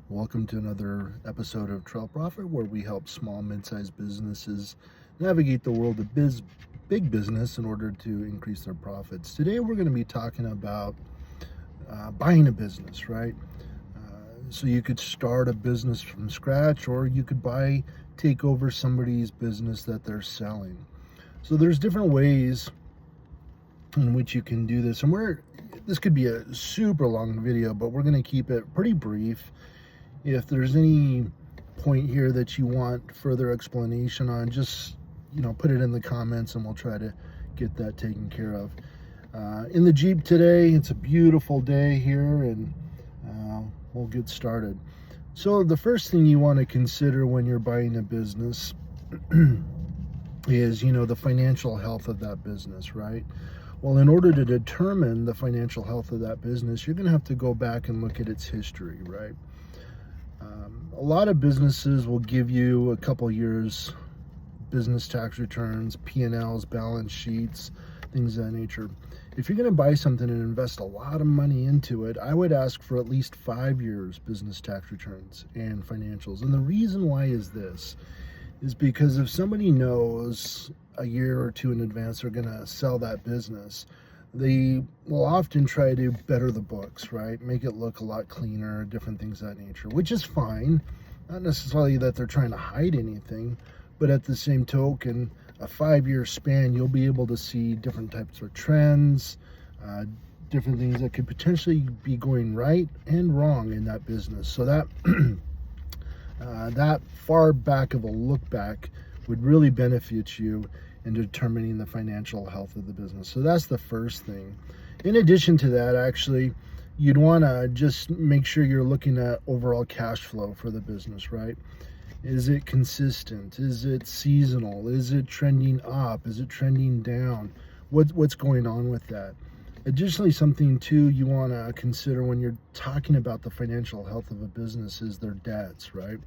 Welcome to another episode of Trail Profit, where we help small, mid-sized businesses navigate the world of big business in order to increase their profits. Today, we're going to be talking about buying a business, right? So you could start a business from scratch, or you could take over somebody's business that they're selling. So there's different ways in which you can do this, and this could be a super long video, but we're going to keep it pretty brief. If there's any point here that you want further explanation on, just put it in the comments and we'll try to get that taken care of. In the Jeep today, it's a beautiful day here, and we'll get started. So the first thing you want to consider when you're buying a business is the financial health of that business, right? Well, in order to determine the financial health of that business, you're going to have to go back and look at its history, right? A lot of businesses will give you a couple years business tax returns, P&Ls, balance sheets, things of that nature. If you're going to buy something and invest a lot of money into it, I would ask for at least 5 years business tax returns and financials. And the reason why is because if somebody knows a year or two in advance they're going to sell that business, they will often try to better the books, right? Make it look a lot cleaner, different things of that nature, which is fine. Not necessarily that they're trying to hide anything, but at the same token, a 5-year span, you'll be able to see different types of trends, different things that could potentially be going right and wrong in that business. So that that far back of a look back would really benefit you in determining the financial health of the business. So that's the first thing. In addition to that, actually, you'd want to just make sure you're looking at overall cash flow for the business, right? Is it consistent? Is it seasonal? Is it trending up? Is it trending down? What's going on with that? Additionally, something too you want to consider when you're talking about the financial health of a business is their debts, right?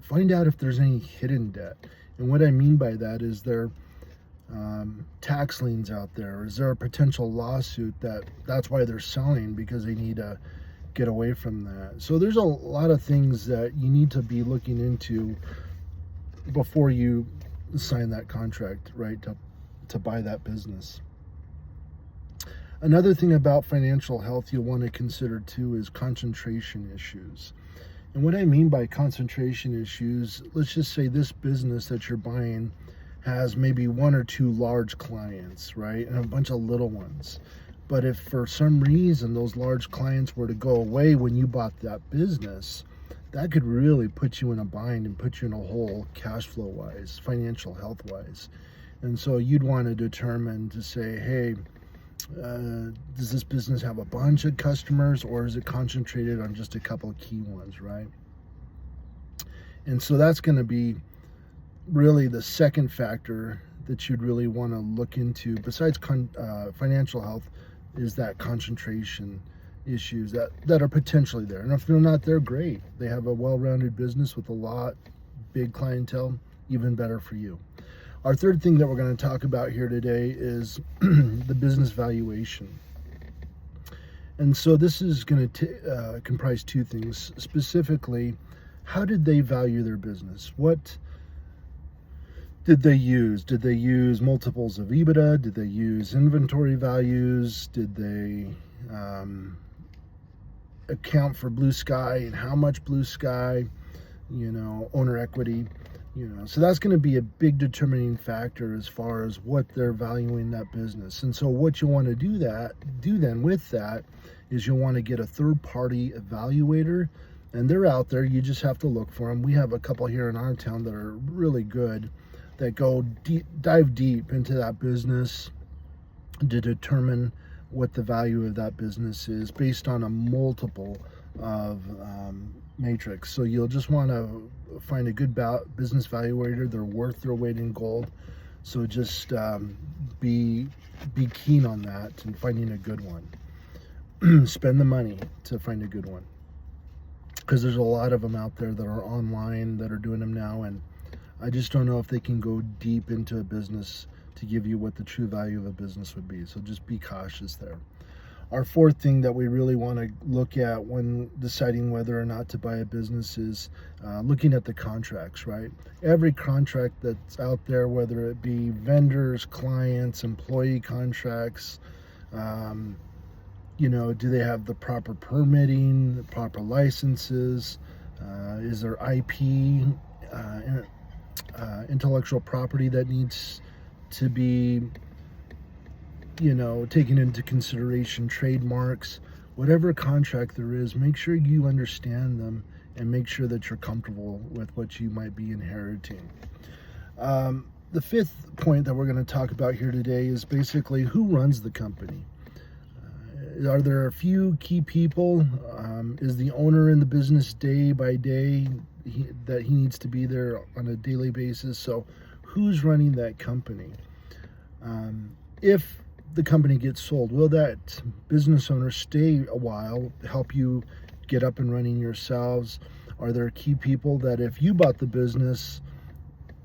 Find out if there's any hidden debt. And what I mean by that is there tax liens out there? Is there a potential lawsuit that's why they're selling, because they need to get away from that? So there's a lot of things that you need to be looking into before you sign that contract, right, to buy that business. Another thing about financial health you'll want to consider too is concentration issues. And what I mean by concentration issues, let's just say this business that you're buying has maybe 1 or 2 large clients, right? And a bunch of little ones. But if for some reason those large clients were to go away when you bought that business, that could really put you in a bind and put you in a hole cash flow wise, financial health wise. And so you'd want to determine to say, hey, does this business have a bunch of customers, or is it concentrated on just a couple of key ones, right? And so that's going to be really the second factor that you'd really want to look into, besides financial health, is that concentration issues that are potentially there. And if they're not there, great. They have a well-rounded business with a lot, big clientele, even better for you. Our third thing that we're going to talk about here today is the business valuation. And so this is going to comprise 2 things. Specifically, how did they value their business? What did they use? Did they use multiples of EBITDA? Did they use inventory values? Did they account for blue sky and how much blue sky? Owner equity. So that's going to be a big determining factor as far as what they're valuing that business. And so what you want to do then with that is you'll want to get a third-party evaluator, and they're out there. You just have to look for them. We have a couple here in our town that are really good, that go dive deep into that business to determine what the value of that business is based on a multiple of matrix. So you'll just want to find a good business valuator. They're worth their weight in gold. So just be keen on that and finding a good one. Spend the money to find a good one, because there's a lot of them out there that are online that are doing them now, and I just don't know if they can go deep into a business to give you what the true value of a business would be. So just be cautious there. Our fourth thing that we really want to look at when deciding whether or not to buy a business is looking at the contracts, right? Every contract that's out there, whether it be vendors, clients, employee contracts, do they have the proper permitting, the proper licenses? Is there IP, intellectual property that needs to be taking into consideration, trademarks, whatever contract there is, make sure you understand them and make sure that you're comfortable with what you might be inheriting. The fifth point that we're going to talk about here today is basically who runs the company. Are there a few key people? Is the owner in the business day by day that he needs to be there on a daily basis? So who's running that company? If the company gets sold, will that business owner stay a while, help you get up and running yourselves? Are there key people that if you bought the business,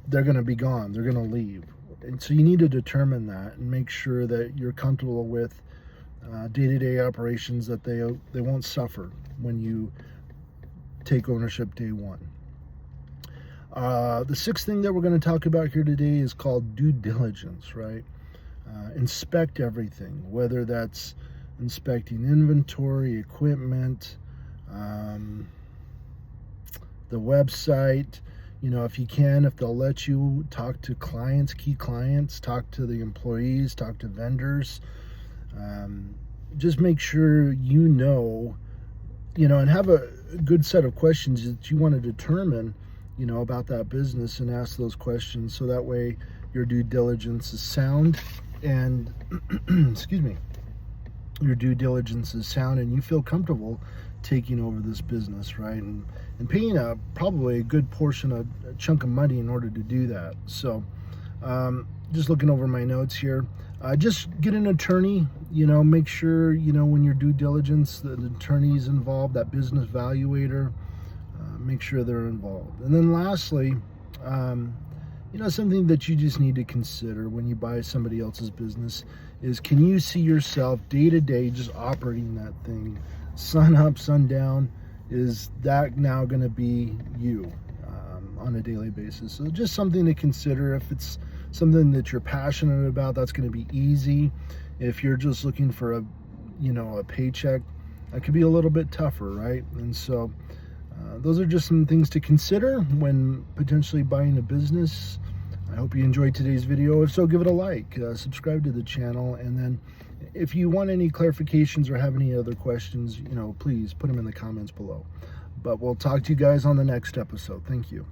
they're going to be gone, they're going to leave? And so you need to determine that and make sure that you're comfortable with day-to-day operations, that they won't suffer when you take ownership day one. The sixth thing that we're going to talk about here today is called due diligence, right? Inspect everything, whether that's inspecting inventory, equipment, the website. If you can, if they'll let you, talk to clients, key clients, talk to the employees, talk to vendors. Just make sure and have a good set of questions that you want to determine, about that business, and ask those questions so that way your due diligence is sound and excuse me, your due diligence is sound and you feel comfortable taking over this business, right? And paying probably a good portion, a chunk of money in order to do that. So just looking over my notes here, just get an attorney, make sure, when your due diligence, the attorney's involved, that business valuator, make sure they're involved. And then lastly, something that you just need to consider when you buy somebody else's business is, can you see yourself day to day just operating that thing? Sun up, sun down, is that now going to be you on a daily basis? So just something to consider. If it's something that you're passionate about, that's going to be easy. If you're just looking for a paycheck, that could be a little bit tougher, right? And so those are just some things to consider when potentially buying a business. I hope you enjoyed today's video. If so, give it a like, subscribe to the channel, and then if you want any clarifications or have any other questions, please put them in the comments below. But we'll talk to you guys on the next episode. Thank you.